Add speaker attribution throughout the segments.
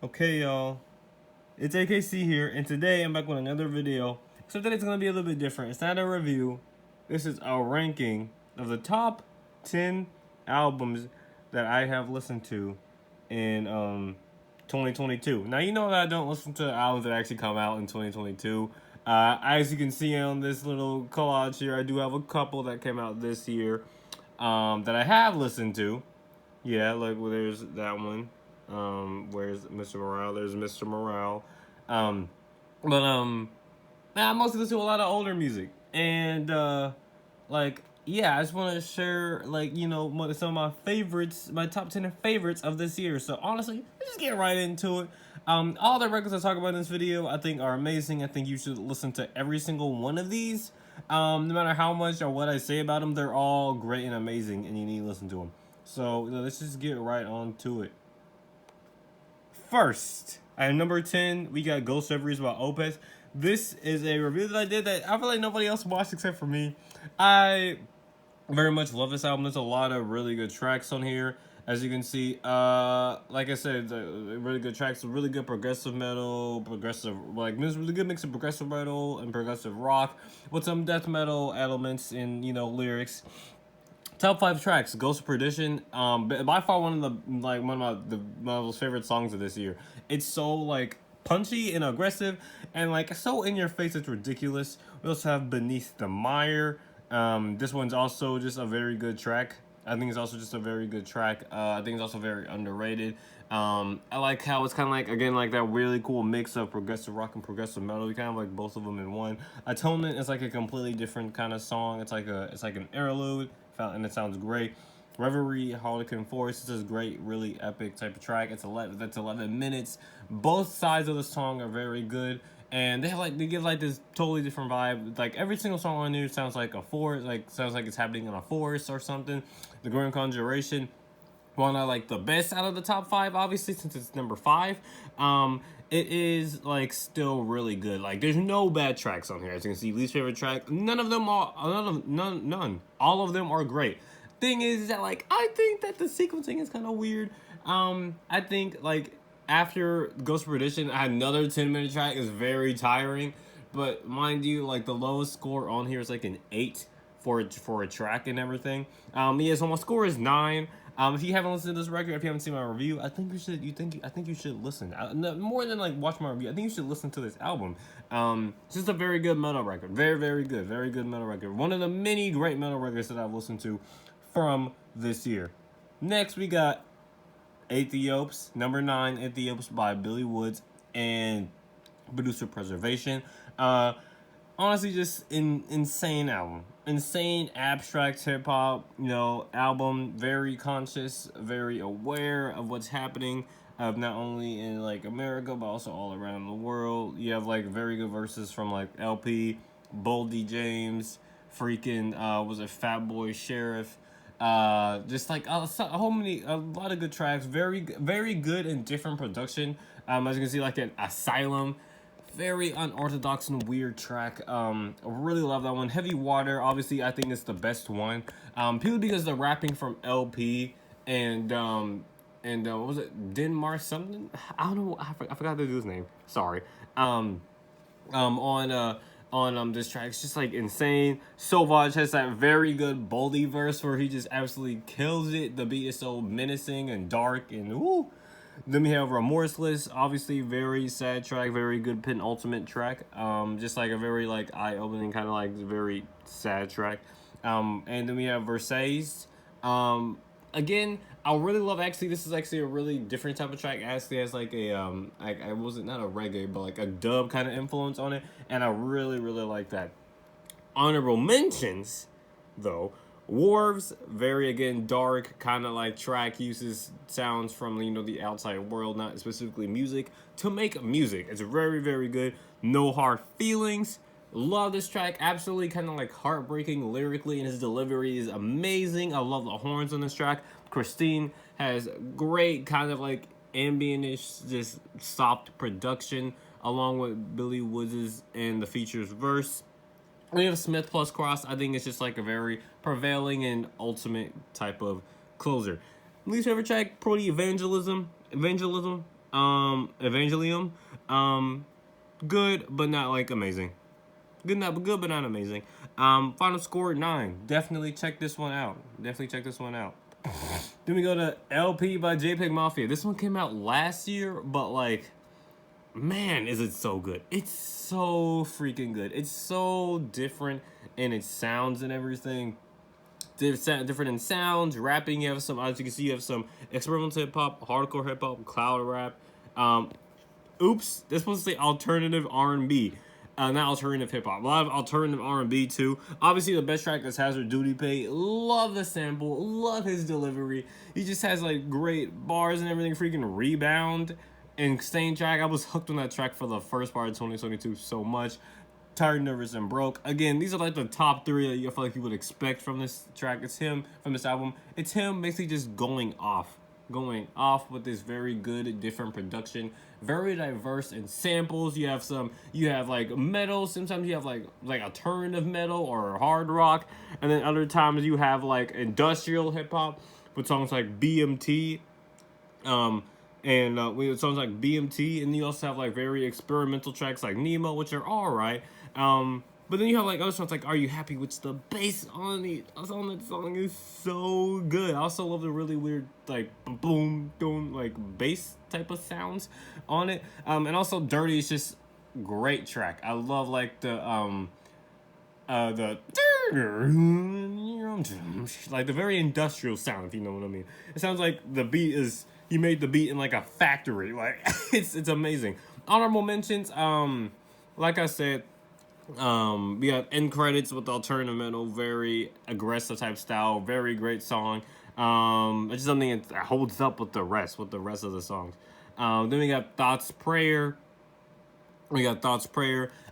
Speaker 1: Okay, y'all, it's AKC here, and today I'm back with another video. Except that it's gonna be a little bit different. It's not a review. This is a ranking of the top 10 albums that I have listened to in 2022. Now you know that I don't listen to albums that actually come out in 2022. As you can see on this little collage here, I do have a couple that came out this year that I have listened to. Yeah, like well, there's that one. Where's Mr. Morale? There's Mr. Morale. Um, but I mostly listen to a lot of older music, and like yeah, I just want to share like some of my favorites, my top 10 favorites of this year. So honestly, let's just get right into it. All the records I talk about in this video, I think are amazing. I think you should listen to every single one of these. No matter how much or what I say about them, they're all great and amazing, and you need to listen to them. So let's just get right on to it. First, at number 10, we got Ghost Reveries by Opeth. This is a review that I did that I feel like nobody else watched except for me. I very much love this album. There's a lot of really good tracks on here. As you can see, like I said, really good tracks, really good progressive metal, this really good mix of progressive metal and progressive rock with some death metal elements in, lyrics. Top 5 tracks: Ghost of Perdition. By far one of one of those favorite songs of this year. It's so like punchy and aggressive, and like so in your face. It's ridiculous. We also have Beneath the Mire. This one's also just a very good track. I think it's also just a very good track. I think it's also very underrated. I like how it's kind of like again like that really cool mix of progressive rock and progressive metal. You kind of like both of them in one. Atonement is like a completely different kind of song. It's like an interlude, and it sounds great. Reverie, Harlequin Forest. This is great, really epic type of track. That's 11 minutes. Both sides of the song are very good, and they give like this totally different vibe. Like every single song on here sounds like a forest, like sounds like it's happening in a forest or something. The Grand Conjuration, well, not like the best out of the top 5, obviously, since it's number 5. It is like still really good. Like there's no bad tracks on here. As you can see, least favorite track, none. All of them are great. Thing is that like I think that the sequencing is kind of weird. I think like after Ghost Perdition, another 10-minute track is very tiring. But mind you, like the lowest score on here is like an 8 for a track and everything. Yeah, so my score is 9. If you haven't listened to this record, if you haven't seen my review, I think you should. I think you should listen. No, more than like watch my review, I think you should listen to this album. It's just a very good metal record. Very good metal record. One of the many great metal records that I've listened to from this year. Next, we got Aethiops, number 9, Aethiops by Billy Woods and Producer Preservation. Honestly, just insane album, insane abstract hip hop, album. Very conscious, very aware of what's happening, of not only in like America but also all around the world. You have like very good verses from like LP, Boldy James, freaking was it Fatboy Sheriff. Just like a lot of good tracks. Very good and different production. As you can see, like an Asylum, very unorthodox and weird track. I really love that one. Heavy Water, obviously, I think it's the best one. Purely because the rapping from LP and what was it, Denmark something? I don't know. I forgot the dude's name. Sorry. On this track, it's just like insane. Sauvage has that very good Boldy verse where he just absolutely kills it. The beat is so menacing and dark and woo. Then we have Remorseless, obviously very sad track, very good penultimate track. Just like a very like eye-opening kind of like very sad track. And then we have Versailles. Again, I really love, actually this is actually a really different type of track. It actually has like a I wasn't not a reggae but like a dub kind of influence on it, and I really like that. Honorable mentions though: Wharves, very again dark, kind of like track, uses sounds from the outside world, not specifically music, to make music. It's very good. No Hard Feelings, love this track, absolutely kind of like heartbreaking lyrically, and his delivery is amazing. I love the horns on this track. Christine has great kind of like ambient-ish, just soft production, along with Billy Woods' and the features verse. We have Smith plus Cross. I think it's just like a very prevailing and ultimate type of closer. Least favorite track, Prody Evangelism. Evangelium. Good, but not like amazing. Good, but not amazing. Final score 9. Definitely check this one out. Definitely check this one out. Then we go to LP by JPEG Mafia. This one came out last year, but like, man, is it so good. It's so freaking good. It's so different in its sounds and everything. Different in sounds, rapping. You have some, as you can see, you have some experimental hip hop, hardcore hip hop, cloud rap. Oops, this was the alternative R&B. Not alternative hip hop. A lot of alternative R&B too. Obviously, the best track is Hazard Duty Pay. Love the sample. Love his delivery. He just has like great bars and everything. Freaking Rebound and Stain track. I was hooked on that track for the first part of 2022 so much. Tired, Nervous, and Broke. Again, these are like the top 3 that you feel like you would expect from this track. It's him from this album. It's him basically just going off with this very good different production, very diverse in samples. You have like metal, sometimes you have like alternative metal or hard rock, and then other times you have like industrial hip hop with songs like BMT, with songs like BMT, and you also have like very experimental tracks like Nemo, which are all right. But then you have like other songs like Are You Happy, which the bass on that song is so good. I also love the really weird like boom boom like bass type of sounds on it. And also Dirty is just great track. I love like the like the very industrial sound, if you know what I mean. It sounds like the beat is he made the beat in like a factory. Like it's amazing. Honorable mentions, like I said, we have end credits with alternative metal, very aggressive type style, very great song. It's just something that holds up with the rest of the songs. Then we got Thoughts Prayer.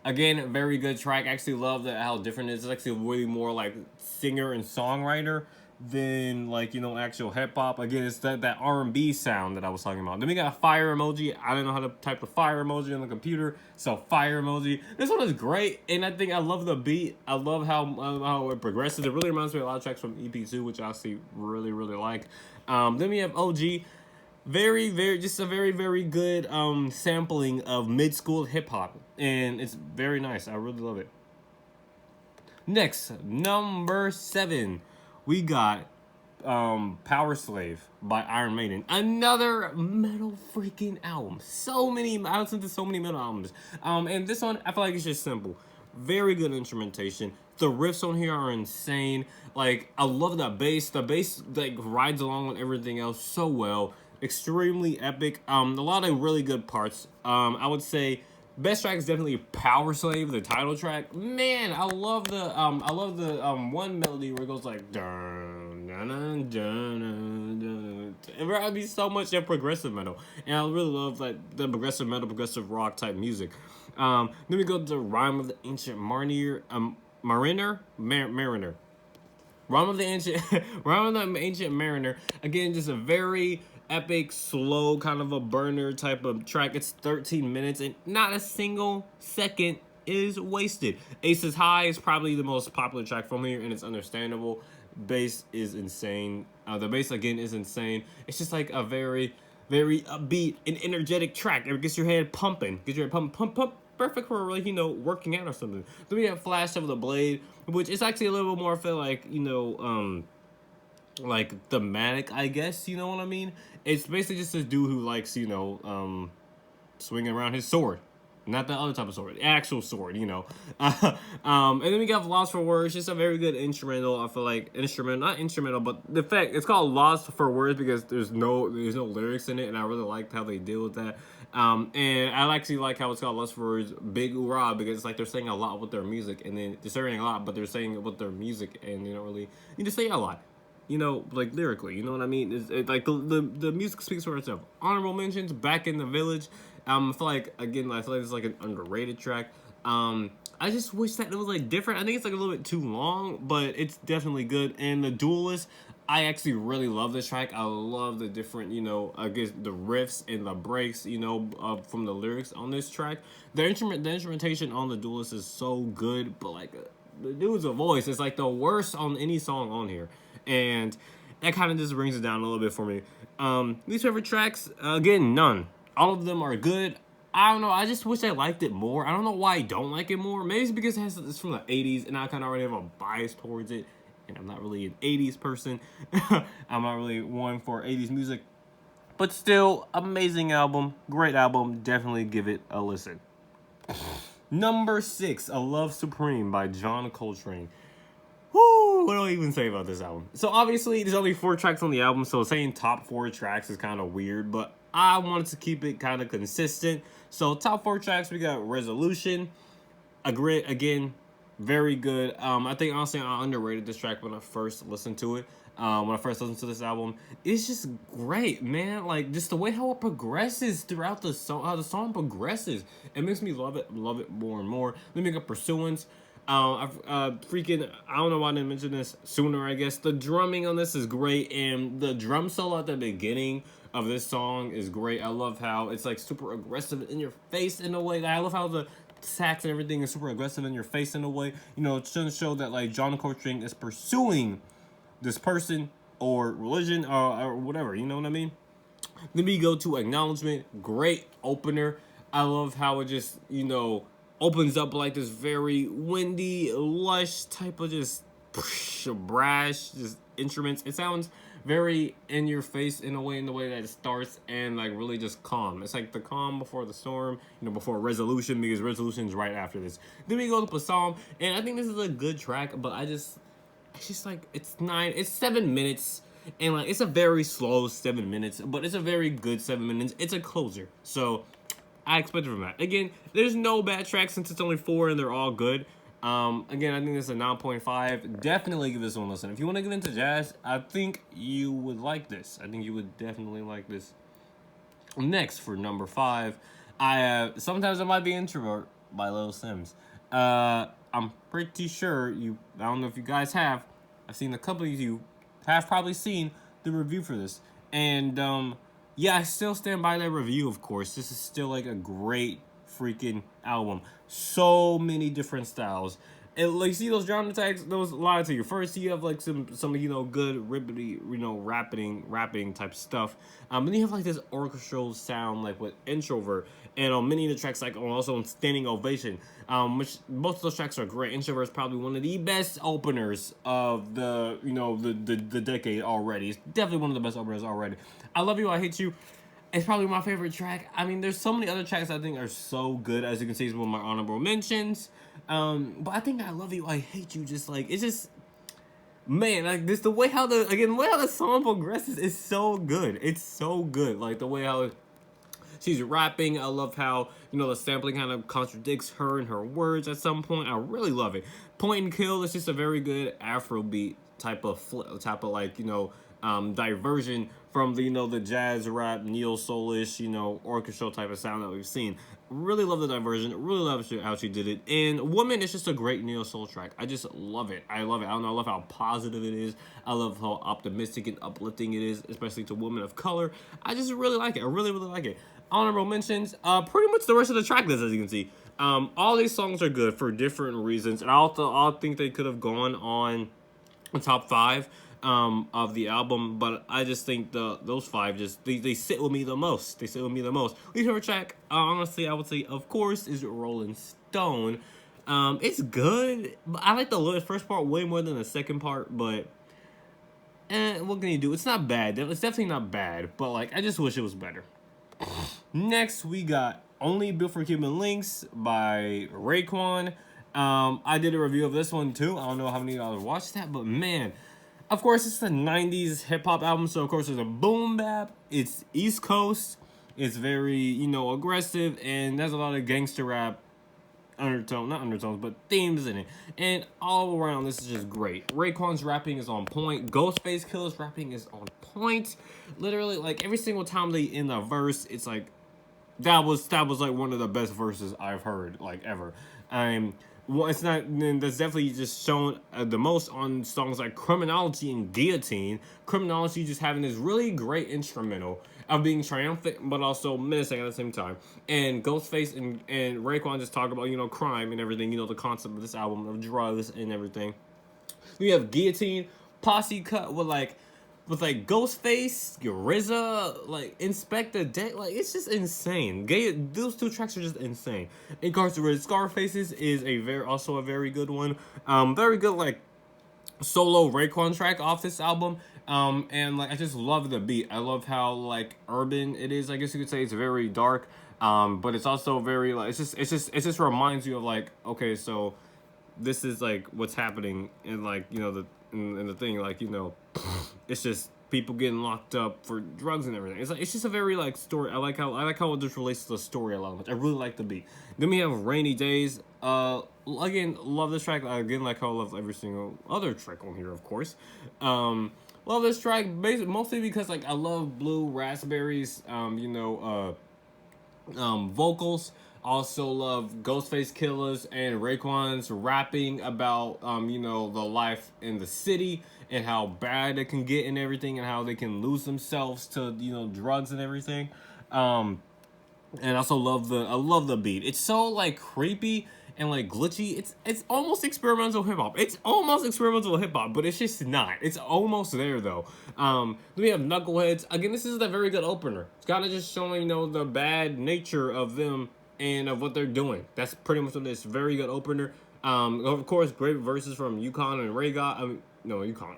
Speaker 1: Again, very good track. I actually love that how different it is. It's actually really more like singer and songwriter than like, you know, actual hip hop. Again, it's that R&B sound that I was talking about. Then we got a fire emoji. I don't know how to type the fire emoji on the computer, so fire emoji. This one is great, and I think I love the beat. I love how it progresses. It really reminds me of a lot of tracks from EP2, which I actually really like. Then we have OG. Very very good sampling of mid-school hip hop, and it's very nice. I really love it. Next, number 7, we got Power Slave by Iron Maiden. Another metal freaking album. I listened to so many metal albums. And this one, I feel like it's just simple. Very good instrumentation. The riffs on here are insane. Like, I love that bass. The bass like rides along with everything else so well. Extremely epic. A lot of really good parts. I would say best track is definitely Power Slave, the title track. Man, I love the one melody where it goes like dun dun dun dun dun dun. It reminds me so much of progressive metal, and I really love like the progressive metal, progressive rock type music. Then we go to Rhyme of the Ancient Mariner. Rhyme of the Ancient Mariner. Again, just a very epic, slow, kind of a burner type of track. It's 13 minutes, and not a single second is wasted. Aces High is probably the most popular track from here, and it's understandable. Bass is insane. The bass, again, is insane. It's just like a very, very upbeat and energetic track. It gets your head pumping. Pump. Perfect for, like, you know, working out or something. Then we have Flash of the Blade, which is actually a little bit more, I feel like, you know, like thematic, I guess, you know what I mean? It's basically just this dude who likes, you know, swinging around his sword. Not the other type of sword, the actual sword, you know. And then we got Lost for Words, just a very good instrumental. I feel like not instrumental, but the fact it's called Lost for Words because there's no lyrics in it, and I really liked how they deal with that. And I actually like how it's called Lost for Words, Big Oorah, because it's like they're saying a lot with their music, and then they're saying a lot, but they're saying it with their music, and you don't really need to say a lot. You know, like lyrically, you know what I mean? It's like the music speaks for itself. Honorable mentions, Back in the Village. I feel like it's like an underrated track. I just wish that it was like different. I think it's like a little bit too long, but it's definitely good. And The Duelist, I actually really love this track. I love the different, you know, I guess the riffs and the breaks, you know, from the lyrics on this track. The instrumentation on The Duelist is so good, but like the dude's voice is like the worst on any song on here. And that kind of just brings it down a little bit for me. Least favorite tracks, again, none. All of them are good. I don't know. I just wish I liked it more. I don't know why I don't like it more. Maybe it's because it's from the 80s and I kind of already have a bias towards it. And I'm not really an 80s person. I'm not really one for 80s music. But still, amazing album. Great album. Definitely give it a listen. Number 6, A Love Supreme by John Coltrane. Woo! What do I even say about this album? So obviously, there's only 4 tracks on the album, so saying top 4 tracks is kind of weird, but I wanted to keep it kind of consistent. So top 4 tracks, we got Resolution. Again, very good. I think honestly I underrated this track when I first listened to it. When I first listened to this album, it's just great, man. Like just the way how it progresses throughout the song, how the song progresses, it makes me love it more and more. Let me get Pursuance. Freaking, I don't know why I didn't mention this sooner. I guess the drumming on this is great, and the drum solo at the beginning of this song is great. I love how it's like super aggressive in your face in a way. I love how the sax and everything is super aggressive in your face in a way. You know, it's to show that like John Coltrane is pursuing this person or religion or whatever. You know what I mean? Then we go to Acknowledgement. Great opener. I love how it just, opens up like this very windy, lush type of just brash, just instruments. It sounds very in your face in the way that it starts and like really just calm. It's like the calm before the storm, before Resolution, because Resolution's right after this. Then we go to Psalm, and I think this is a good track, but it's just like it's 7 minutes. And like it's a very slow 7 minutes, but it's a very good 7 minutes. It's a closer. So I expected from that. Again, there's no bad tracks since it's only 4 and they're all good. Again, I think this is a 9.5. Definitely give this one a listen. If you want to get into jazz, I think you would like this. I think you would definitely like this. Next, for number 5, I have Sometimes I Might Be Introvert by Lil Sims. I'm pretty sure I don't know if you guys have. I've seen a couple of you have probably seen the review for this. And, yeah, I still stand by that review, of course. This is still, like, a great freaking album. So many different styles. And, like, see those genre tags? Those lie to you. First, you have, like, some good ribbity, rapping type stuff. And then you have, like, this orchestral sound, like, with Introvert. And on many of the tracks, like, also on Standing Ovation, which most of those tracks are great. Introvert is probably one of the best openers of the decade already. It's definitely one of the best openers already. I Love You, I Hate You. It's probably my favorite track. I mean, there's so many other tracks I think are so good. As you can see, it's one of my honorable mentions. But I think I Love You, I Hate You, just like, it's just, man, like this, the way how the song progresses is so good. It's so good. Like the way how she's rapping. I love how, the sampling kind of contradicts her and her words at some point. I really love it. Point and Kill is just a very good Afrobeat type of diversion from the jazz rap, neo soulish, orchestral type of sound that we've seen. Really love the diversion. Really love how she did it. And Woman is just a great neo soul track. I just love it. I love it. I don't know. I love how positive it is. I love how optimistic and uplifting it is, especially to women of color. I just really like it. I really, really like it. Honorable mentions. Pretty much the rest of the track list, as you can see. All these songs are good for different reasons, and I think they could have gone on the top 5 of the album, but I just think those 5 just they sit with me the most. They sit with me the most. Least favorite track, honestly, I would say, of course, is Rolling Stone. It's good, but I like the first part way more than the second part. But what can you do? It's not bad. It's definitely not bad, but like I just wish it was better. Next, we got Only Built for Cuban Links by Raekwon. I did a review of this one too. I don't know how many of y'all watched that, but man, of course, it's a 90s hip-hop album, so of course there's a boom bap. It's East Coast. It's very, aggressive, and there's a lot of gangster rap not undertones, but themes in it. And all around, this is just great. Raekwon's rapping is on point. Ghostface Killah's rapping is on point. Literally, like, every single time they in a verse, it's like, that was like one of the best verses I've heard, like, ever. Well, it's not. That's definitely just shown the most on songs like Criminology and Guillotine. Criminology just having this really great instrumental of being triumphant but also menacing at the same time. And Ghostface and Raekwon just talk about crime and everything. The concept of this album of drugs and everything. We have Guillotine, posse cut with like with like Ghostface, RZA, like Inspector Deck, like it's just insane. Those two tracks are just insane. Incarcerated Scarfaces is also a very good one. Very good like solo Raekwon track off this album. And like I just love the beat. I love how like urban it is. I guess you could say it's very dark. But it's also very like it just reminds you of like, okay, so this is like what's happening in like, you know, in the thing, like, you know, it's just people getting locked up for drugs and everything. It's like it's just a very like story. I like how it just relates to the story a lot. I really like the beat. Then we have Rainy Days. Again, love this track. Again, like how I love every single other track on here, of course. Love this track mostly because like I love Blue Raspberry's vocals. Also love Ghostface Killah's and Raekwon's rapping about the life in the city and how bad it can get and everything, and how they can lose themselves to drugs and everything. And I love the beat. It's so like creepy and like glitchy. It's almost experimental hip hop. It's almost experimental hip hop, but it's just not. It's almost there though. Then we have Knuckleheads. Again, this is a very good opener. It's kind of just showing the bad nature of them and of what they're doing. That's pretty much what it is. Very good opener. Of course, great verses from Yukon and Yukon.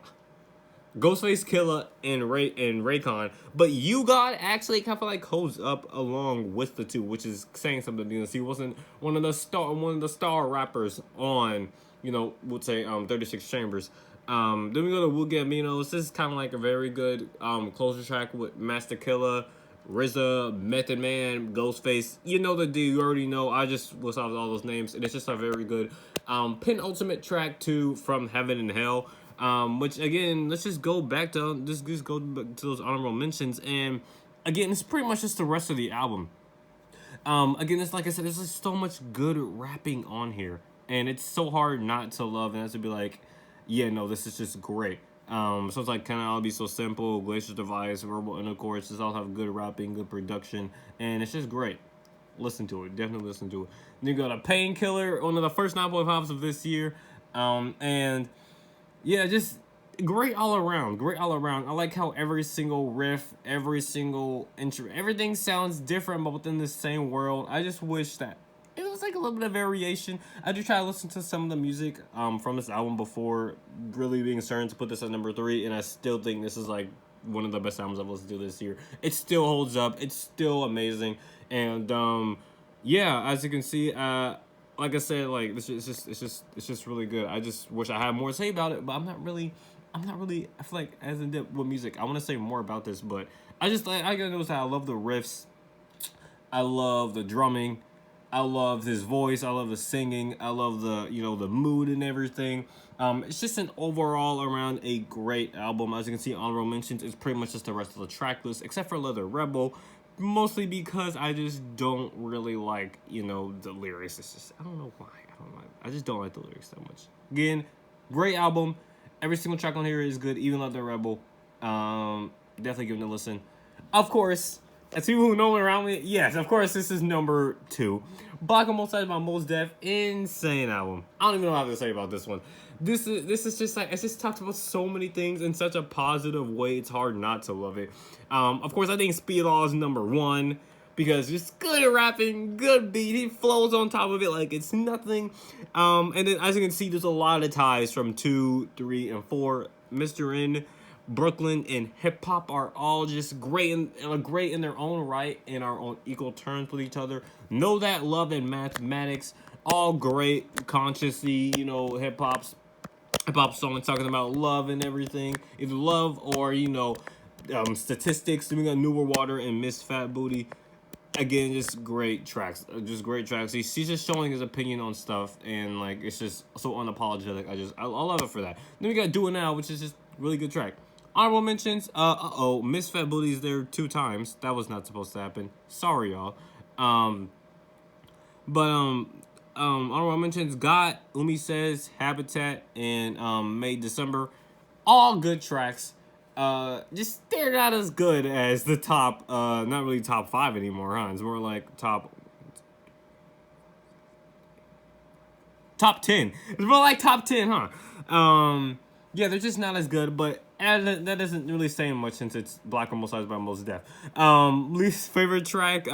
Speaker 1: Ghostface Killah and Raekwon, but You God actually kind of like holds up along with the two, which is saying something. He wasn't one of the star rappers on we'll say 36 Chambers. Then we go to Wu Gambino's. This is kind of like a very good closer track with Master Killa, RZA, Method Man, Ghostface. You know the deal. You already know. I just list off all those names, and it's just a very good penultimate track to From Heaven and Hell. Which again, let's just go back to those honorable mentions, and again, it's pretty much just the rest of the album. Again, it's like I said, there's just so much good rapping on here, and it's so hard not to love and to be like, yeah, no, this is just great. So it's like kind of all be so simple. Glacier Device, Verbal Intercourse, just all have good rapping, good production, and it's just great. Listen to it, definitely listen to it. Then you got a Painkiller, one of the first 9.5s of this year, and yeah, just great all around. Great all around. I like how every single riff, every single intro, everything sounds different but within the same world. I just wish that it was like a little bit of variation. I do try to listen to some of the music from this album before really being certain to put this at number 3, and I still think this is like one of the best albums I've listened to this year. It still holds up. It's still amazing. And yeah, as you can see, like I said, like it's just really good. I just wish I had more to say about it, but I'm not really. I feel like as in depth with music, I want to say more about this, but I gotta notice that I love the riffs, I love the drumming, I love his voice, I love the singing, I love the the mood and everything. It's just an overall around a great album. As you can see, honorable mentions is pretty much just the rest of the track list, except for Leather Rebel. Mostly because I just don't really like, the lyrics. It's just, I don't know why. I just don't like the lyrics that much. Again, great album. Every single track on here is good, even Leather Rebel. Definitely give it a listen. Of course, as people who know me around me, yes, of course, this is number 2. Black on Both Sides by Mos Def. Insane album. I don't even know how to say about this one. This is just like, it's just talked about so many things in such a positive way. It's hard not to love it. Of course, I think Speedlaw is number 1 because just good rapping, good beat. He flows on top of it like it's nothing. And then as you can see, there's a lot of ties from 2, 3, and 4. Mr. N, Brooklyn, and hip hop are all just great in their own right, and are on equal terms with each other. Know That, Love, and Mathematics, all great, consciously, hip hop songs talking about love and everything, either love or statistics. Then we got Newer Water and Miss Fat Booty. Again, just great tracks. He's just showing his opinion on stuff, and like it's just so unapologetic. I love it for that. Then we got Do It Now, which is just really good track. Honorable mentions. Miss Fat Booty's there 2 times. That was not supposed to happen. Sorry, y'all. Honorable mentions: God, Umi Says, Habitat, and May December. All good tracks. Just they're not as good as the top. Not really top 5 anymore, huh? It's more like top 10. It's more like top 10, huh? Yeah, they're just not as good, but And that isn't really saying much since it's Black on Both Sides by Mos Def. Least favorite track,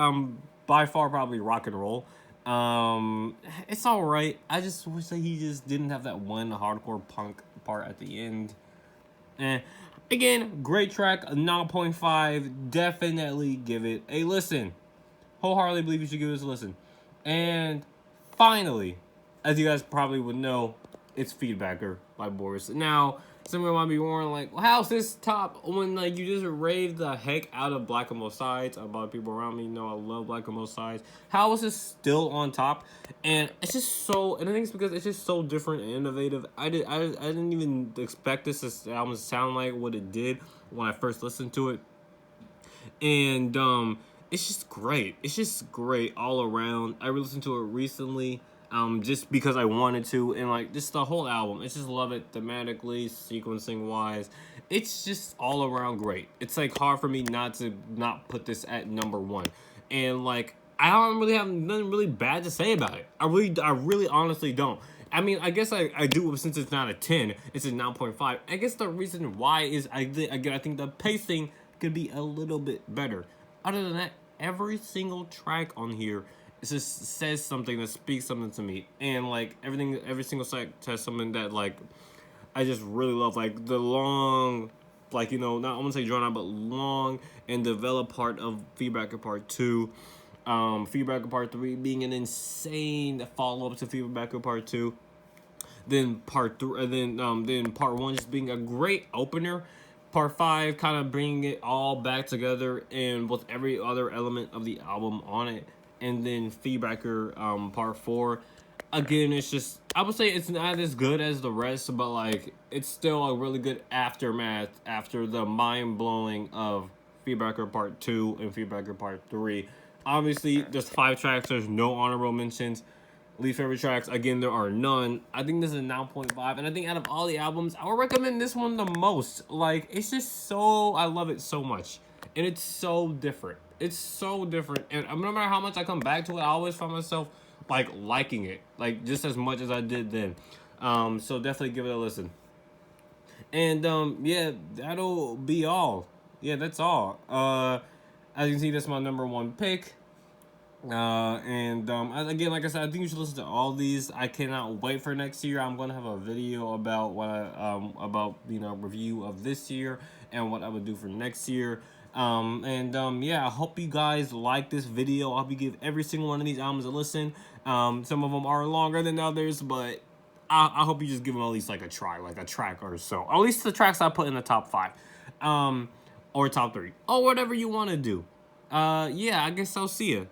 Speaker 1: by far probably Rock and Roll. It's all right. I just wish that he just didn't have that one hardcore punk part at the end. Eh. Again, great track, a 9.5. Definitely give it a listen. Wholeheartedly believe you should give this a listen. And finally, as you guys probably would know, it's Feedbacker by Boris. Now, someone might be wondering, like, well, how's this top when, like, you just raved the heck out of Black on Both Sides? A lot of people around me know I love Black on Both Sides. How is this still on top? And it's just so, and I think it's because it's just so different and innovative. I didn't even expect this album to sound like what it did when I first listened to it. And, it's just great. It's just great all around. I re-listened to it recently, just because I wanted to, and like just the whole album. I just love it thematically, sequencing wise. It's just all around great. It's like hard for me not to not put this at number one, and like I don't really have nothing really bad to say about it. I really honestly don't. I mean, I guess I do, since it's not a 10, it's a 9.5. I guess the reason why is I think the pacing could be a little bit better. Other than that, every single track on here, it just says something that speaks something to me. And like every single track has something that like I just really love. Like the long, like, you know, not I won't say drawn out, but long and developed part of Feedbacker Part 2. Feedbacker Part 3 being an insane follow up to Feedbacker Part 2. Then Part 3, then Part 1 just being a great opener. Part 5 kind of bringing it all back together and with every other element of the album on it. And then Feedbacker Part 4. Again, it's just, I would say it's not as good as the rest, but like it's still a really good aftermath after the mind-blowing of Feedbacker Part 2 and Feedbacker Part 3. Obviously, there's 5 tracks, there's no honorable mentions. Least favorite tracks, again, there are none. I think this is a 9.5, and I think out of all the albums, I would recommend this one the most. Like, it's just so, I love it so much, and it's so different. It's so different, and no matter how much I come back to it, I always find myself, like, liking it, like, just as much as I did then. So definitely give it a listen. And, yeah, that'll be all. Yeah, that's all. As you can see, that's my number 1 pick. Again, like I said, I think you should listen to all these. I cannot wait for next year. I'm gonna have a video about what review of this year and what I would do for next year. Yeah, I hope you guys like this video. I hope you give every single one of these albums a listen. Some of them are longer than others, but I hope you just give them at least like a try, like a track or so. At least the tracks I put in the top 5, or top 3, or whatever you want to do. Yeah, I guess I'll see ya.